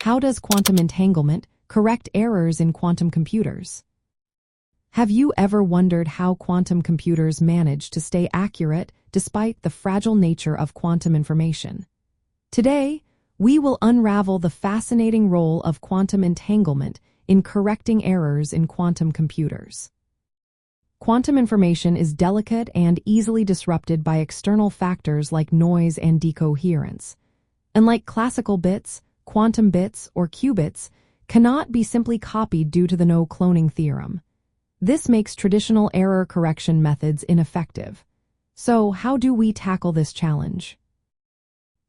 How does quantum entanglement correct errors in quantum computers? Have you ever wondered how quantum computers manage to stay accurate despite the fragile nature of quantum information? Today, we will unravel the fascinating role of quantum entanglement in correcting errors in quantum computers. Quantum information is delicate and easily disrupted by external factors like noise and decoherence. Unlike classical bits, quantum bits, or qubits cannot be simply copied due to the no-cloning theorem. This makes traditional error correction methods ineffective. So, how do we tackle this challenge?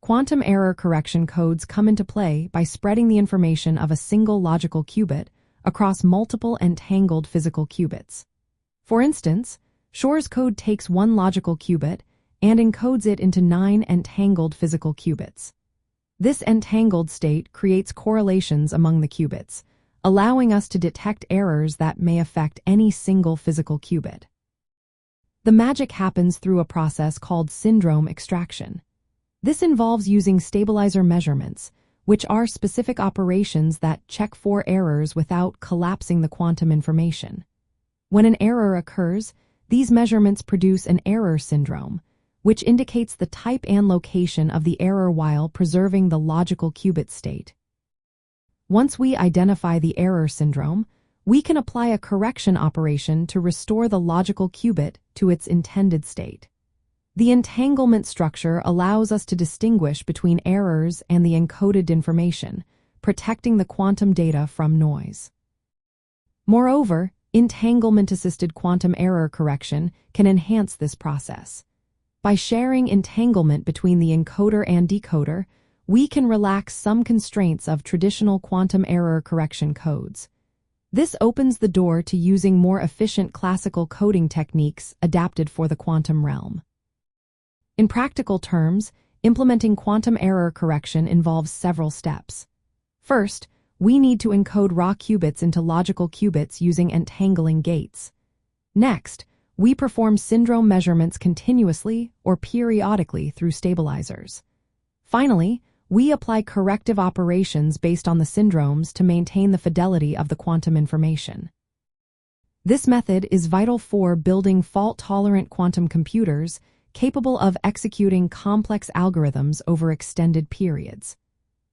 Quantum error correction codes come into play by spreading the information of a single logical qubit across multiple entangled physical qubits. For instance, Shor's code takes one logical qubit and encodes it into 9 entangled physical qubits. This entangled state creates correlations among the qubits, allowing us to detect errors that may affect any single physical qubit. The magic happens through a process called syndrome extraction. This involves using stabilizer measurements, which are specific operations that check for errors without collapsing the quantum information. When an error occurs, these measurements produce an error syndrome, which indicates the type and location of the error while preserving the logical qubit state. Once we identify the error syndrome, we can apply a correction operation to restore the logical qubit to its intended state. The entanglement structure allows us to distinguish between errors and the encoded information, protecting the quantum data from noise. Moreover, entanglement-assisted quantum error correction can enhance this process. By sharing entanglement between the encoder and decoder, we can relax some constraints of traditional quantum error correction codes. This opens the door to using more efficient classical coding techniques adapted for the quantum realm. In practical terms, implementing quantum error correction involves several steps. First, we need to encode raw qubits into logical qubits using entangling gates. Next, we perform syndrome measurements continuously or periodically through stabilizers. Finally, we apply corrective operations based on the syndromes to maintain the fidelity of the quantum information. This method is vital for building fault-tolerant quantum computers capable of executing complex algorithms over extended periods.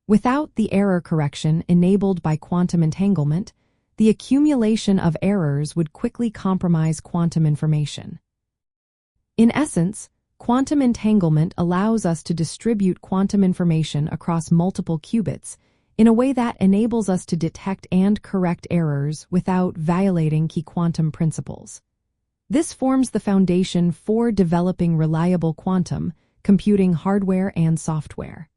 Without the error correction enabled by quantum entanglement, the accumulation of errors would quickly compromise quantum information. In essence, quantum entanglement allows us to distribute quantum information across multiple qubits in a way that enables us to detect and correct errors without violating key quantum principles. This forms the foundation for developing reliable quantum computing hardware and software.